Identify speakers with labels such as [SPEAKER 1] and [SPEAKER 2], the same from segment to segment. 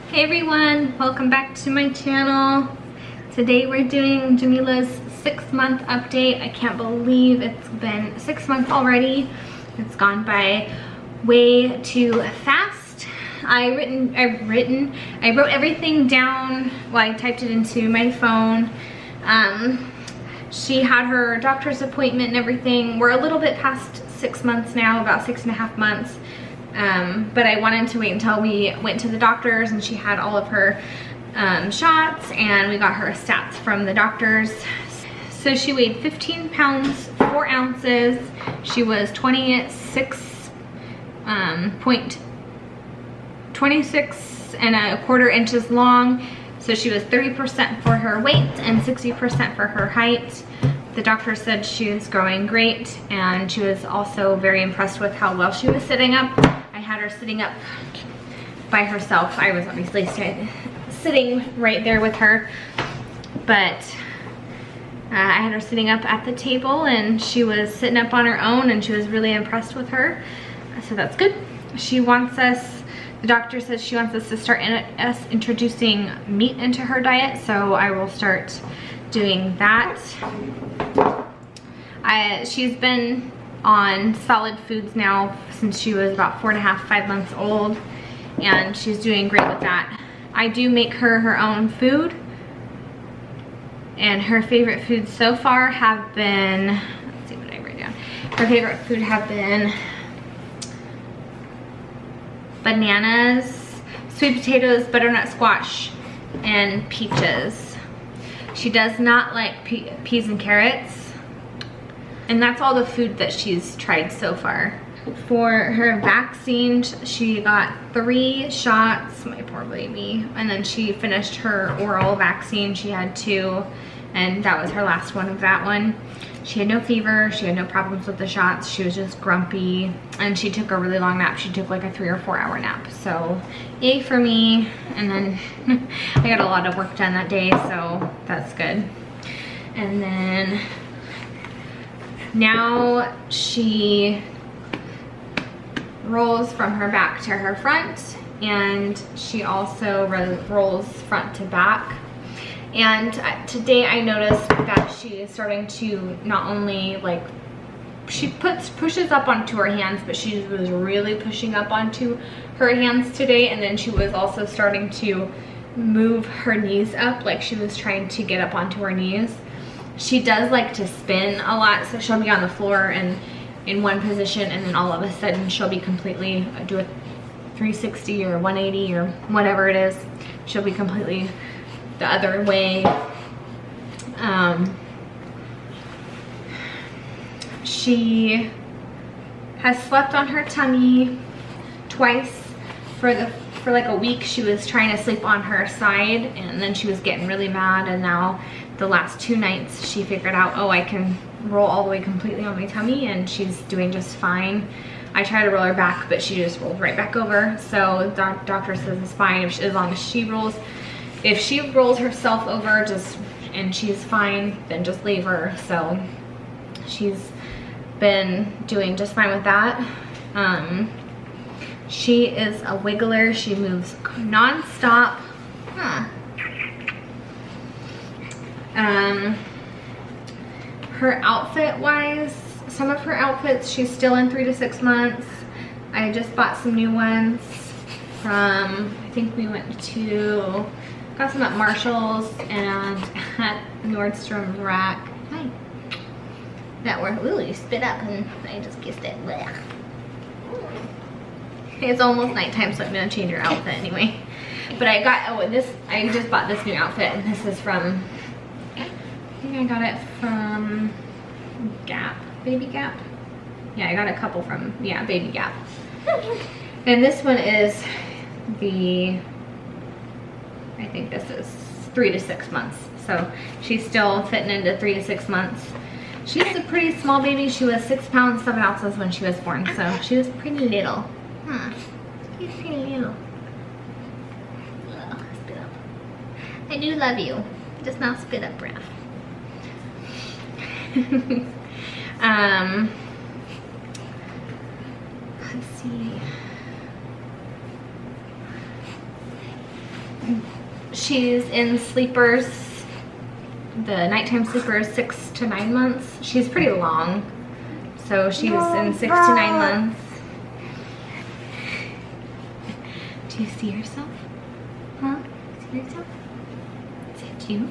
[SPEAKER 1] Hey everyone, welcome back to my channel. Today we're doing Jamila's 6-month update. I can't believe it's been 6 months already. It's gone by way too fast. I wrote everything down. Well, I typed it into my phone. She had her doctor's appointment and everything. We're a little bit past 6 months now, about 6.5 months. But I wanted to wait until we went to the doctors and she had all of her shots, and we got her stats from the doctors. So she weighed 15 pounds, 4 ounces. She was 26 and a quarter inches long. So she was 30% for her weight and 60% for her height. The doctor said she was growing great, and she was also very impressed with how well she was sitting up. I had her sitting up by herself. I was obviously sitting right there with her, but I had her sitting up at the table, and she was sitting up on her own, and she was really impressed with her. So that's good. She wants us, the doctor says she wants us to start introducing meat into her diet, so I will start doing that. She's been on solid foods now since she was about 4.5, 5 months old, and she's doing great with that. I do make her her own food, and her favorite foods so far have been, let's see what I write down. Her favorite food have been bananas, sweet potatoes, butternut squash, and peaches. She does not like peas and carrots. And that's all the food that she's tried so far. For her vaccine, she got 3 shots, my poor baby. And then she finished her oral vaccine. She had 2, and that was her last one of that one. She had no fever, she had no problems with the shots. She was just grumpy, and she took a really long nap. She took like a 3 or 4 hour nap. So yay for me. And then I got a lot of work done that day, so that's good. And then now she rolls from her back to her front, and she also rolls front to back. And today I noticed that she is starting to not only like, she pushes up onto her hands, but she was really pushing up onto her hands today. And then she was also starting to move her knees up, like she was trying to get up onto her knees. She does like to spin a lot, so she'll be on the floor and in one position, and then all of a sudden she'll be completely, do a 360 or 180 or whatever it is. She'll be completely the other way. She has slept on her tummy twice. For like a week she was trying to sleep on her side, and then she was getting really mad, and now the last 2 nights she figured out, oh, I can roll all the way completely on my tummy, and she's doing just fine. I try to roll her back, but she just rolled right back over. So the doctor says it's fine as long as she rolls. If she rolls herself over and she's fine, then just leave her. So she's been doing just fine with that. She is a wiggler. She moves non-stop. Her outfit wise, some of her outfits, she's still in 3 to 6 months. I just bought some new ones from, I think we went to, got some at Marshall's and at Nordstrom's Rack. Hi. That were, ooh, you spit up and I just kissed it. Blech. It's almost nighttime, so I'm gonna change her outfit anyway. But I got, I just bought this new outfit, and this is from, I think I got it from Gap, Baby Gap. Yeah, I got a couple from, yeah, Baby Gap. And this one is the, I think this is 3 to 6 months. So she's still fitting into 3 to 6 months. She's a pretty small baby. She was 6 pounds, 7 ounces when she was born. So she was pretty little. She's pretty little. Ugh, spit up. I do love you. Just not spit up breath. Let's see. She's in sleepers, the nighttime sleepers, 6 to 9 months. She's pretty long, so she's in 6 to 9 months. Do you see yourself? Huh? See yourself? Is it you?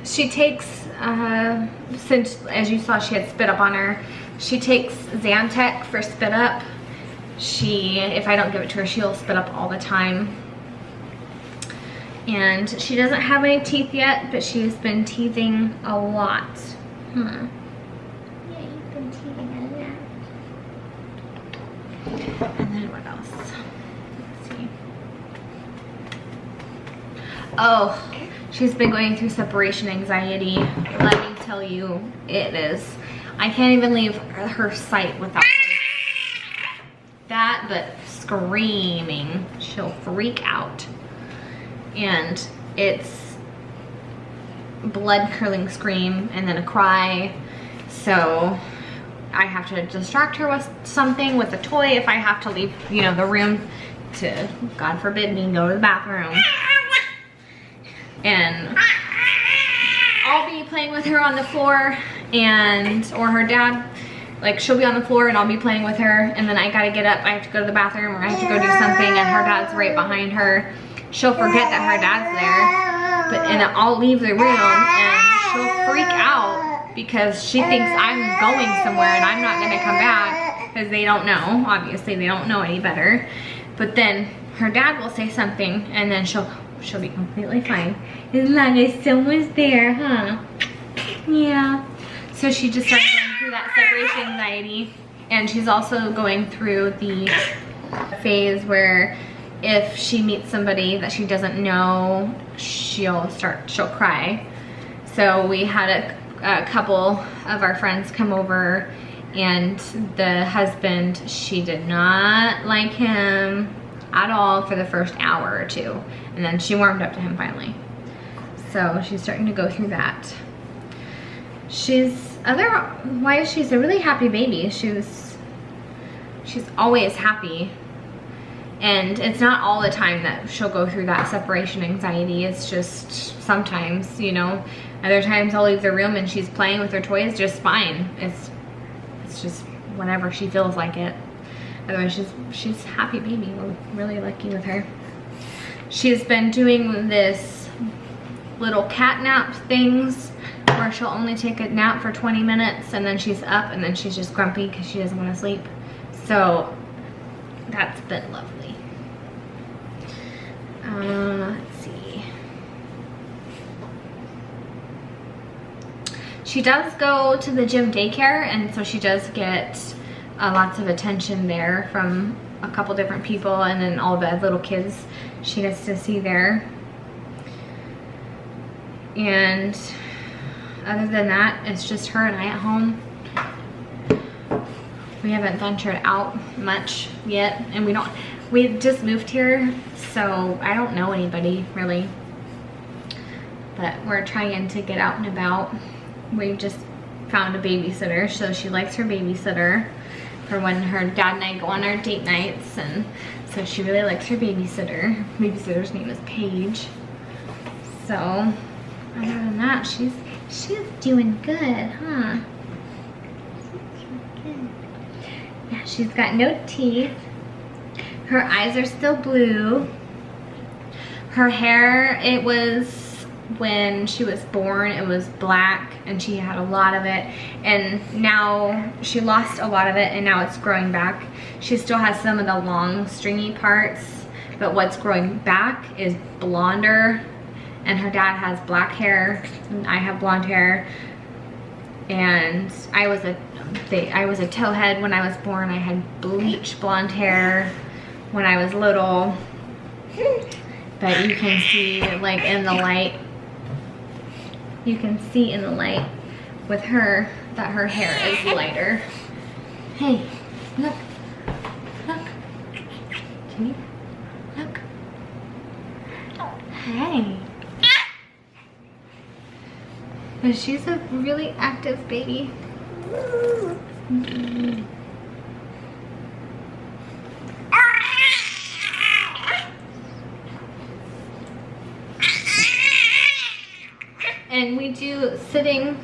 [SPEAKER 1] She takes, since as you saw she had spit up on her, she takes Zantac for spit up. If I don't give it to her, she'll spit up all the time. And she doesn't have any teeth yet, but she's been teething a lot. Yeah, you've been teething a lot. And then what else? Let's see. Oh, she's been going through separation anxiety. Let me tell you, it is. I can't even leave her sight without that, but screaming. She'll freak out. And it's blood-curdling scream and then a cry. So I have to distract her with something, with a toy, if I have to leave, you know, the room to, God forbid, me go to the bathroom. And I'll be playing with her on the floor, or her dad, like she'll be on the floor and I'll be playing with her, and then I gotta get up, I have to go to the bathroom, or I have to go do something, and her dad's right behind her. She'll forget that her dad's there, and I'll leave the room and she'll freak out because she thinks I'm going somewhere and I'm not gonna come back, because they don't know, obviously they don't know any better. But then her dad will say something and then she'll be completely fine. As long as someone's there, huh? Yeah. So she just started going through that separation anxiety. And she's also going through the phase where if she meets somebody that she doesn't know, she'll cry. So we had a couple of our friends come over, and the husband, she did not like him at all for the first hour or two. And then she warmed up to him finally. So she's starting to go through that. Otherwise, she's a really happy baby. She's always happy. And it's not all the time that she'll go through that separation anxiety. It's just sometimes, you know. Other times I'll leave the room and she's playing with her toys just fine. It's just whenever she feels like it. Otherwise, she's a happy baby. We're really lucky with her. She's been doing this little cat nap things where she'll only take a nap for 20 minutes and then she's up and then she's just grumpy because she doesn't want to sleep. So that's been lovely. Let's see. She does go to the gym daycare, and so she does get lots of attention there from a couple different people, and then all the little kids she gets to see there. And other than that, it's just her and I at home. We haven't ventured out much yet, and we just moved here, so I don't know anybody really, but we're trying to get out and about. We just found a babysitter, so she likes her babysitter for when her dad and I go on our date nights, and so she really likes her babysitter. Babysitter's name is Paige. So other than that, she's doing good, huh? Yeah, she's got no teeth. Her eyes are still blue. Her hair, it was, when she was born, it was black and she had a lot of it. And now she lost a lot of it and now it's growing back. She still has some of the long stringy parts, but what's growing back is blonder. And her dad has black hair and I have blonde hair. And I was a towhead when I was born. I had bleach blonde hair when I was little. But you can see, like, in the light, you can see in the light with her that her hair is lighter. Hey, look, look, Jamila, look. Hey. But she's a really active baby. do sitting.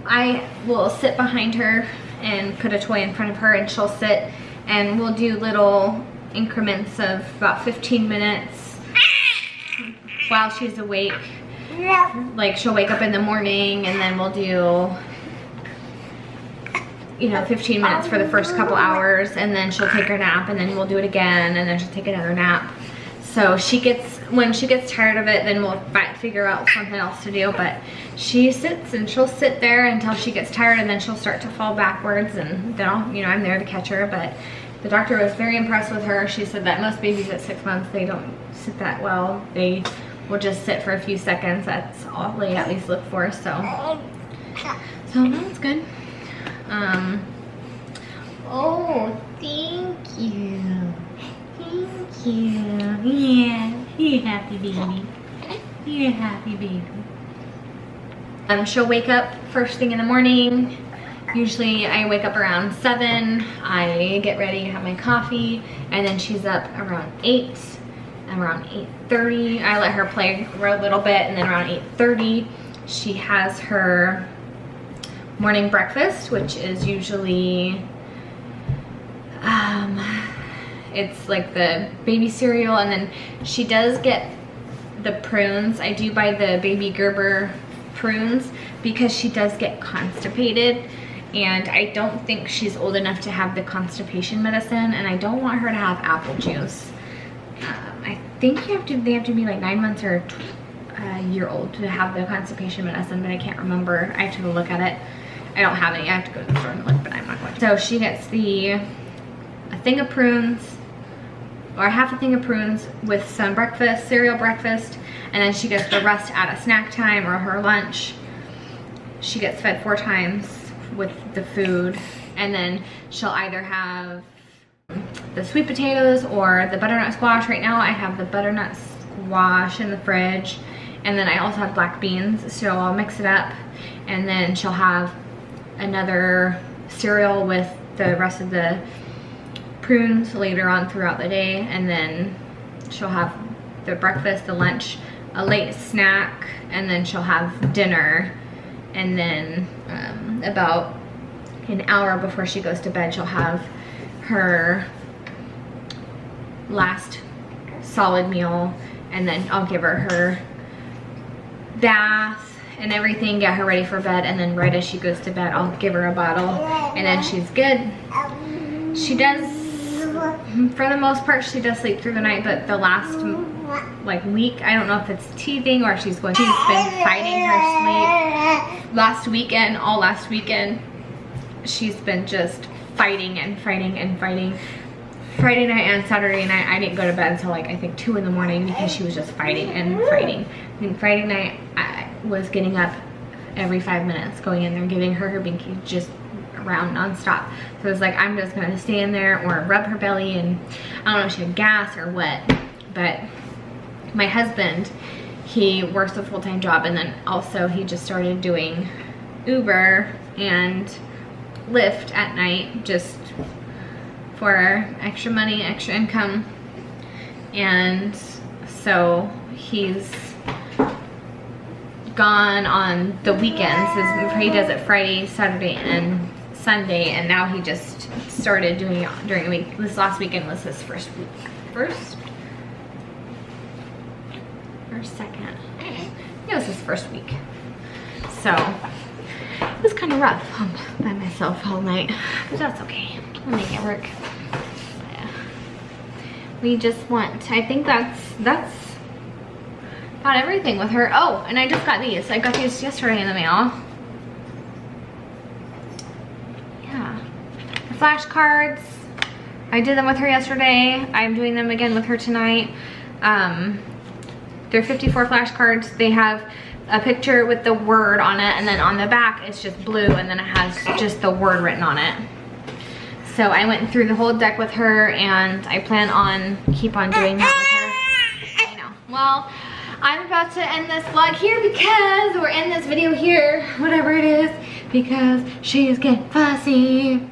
[SPEAKER 1] I will sit behind her and put a toy in front of her, and she'll sit, and we'll do little increments of about 15 minutes while she's awake. Like she'll wake up in the morning, and then we'll do, you know, 15 minutes for the first couple hours, and then she'll take her nap, and then we'll do it again, and then she'll take another nap. So when she gets tired of it, then we'll figure out something else to do. But she sits, and she'll sit there until she gets tired, and then she'll start to fall backwards, and then I'll, you know, I'm there to catch her. But the doctor was very impressed with her. She said that most babies at 6 months, they don't sit that well. They will just sit for a few seconds. That's all they at least look for. So that's good. Oh, thank you. Thank you. Yeah, you're happy baby. You're a happy baby. She'll wake up first thing in the morning. Usually I wake up around 7. I get ready, have my coffee, and then she's up around 8. Around 8:30, I let her play for a little bit, and then around 8:30, she has her morning breakfast, which is usually, it's like the baby cereal, and then she does get the prunes. I do buy the baby Gerber prunes because she does get constipated, and I don't think she's old enough to have the constipation medicine, and I don't want her to have apple juice. I think they have to be like 9 months or a year old to have the constipation medicine, but I can't remember. I have to go look at it. I don't have any. I have to go to the store and look, but I'm not going to. So she gets a thing of prunes, or half a thing of prunes with some breakfast, cereal breakfast, and then she gets the rest at a snack time or her lunch. She gets fed 4 times with the food, and then she'll either have the sweet potatoes or the butternut squash. Right now I have the butternut squash in the fridge, and then I also have black beans, so I'll mix it up, and then she'll have another cereal with the rest of the prunes later on throughout the day, and then she'll have the breakfast, the lunch, a late snack, and then she'll have dinner, and then about an hour before she goes to bed, she'll have her last solid meal, and then I'll give her bath and everything, get her ready for bed, and then right as she goes to bed, I'll give her a bottle, and then she's good. She does, for the most part, she does sleep through the night, but the last like week, I don't know if it's teething or she's been fighting her sleep. All last weekend, she's been just fighting and fighting and fighting. Friday night and Saturday night, I didn't go to bed until like I think 2 in the morning because she was just fighting and fighting. And Friday night, I was getting up every 5 minutes, going in there, giving her binky just around nonstop. So it was like, I'm just gonna stay in there or rub her belly, and I don't know if she had gas or what. But my husband, he works a full-time job, and then also he just started doing Uber and Lyft at night just for extra money, extra income. And so he's gone on the weekends. He does it Friday, Saturday, and Sunday, and now he just started doing it during the week. This last weekend was his first week. First or second? It was his first week. So it was kind of rough by myself all night, but that's okay. We'll make it work. Yeah. We just want, I think that's about everything with her. Oh, and I just got these. I got these yesterday in the mail. Yeah. The flashcards. I did them with her yesterday. I'm doing them again with her tonight. They're 54 flashcards. They have a picture with the word on it, and then on the back it's just blue, and then it has just the word written on it. So I went through the whole deck with her, and I plan on keep on doing that with her. I know. Well, I'm about to end this vlog here because we're in this video here, whatever it is, because she is getting fussy.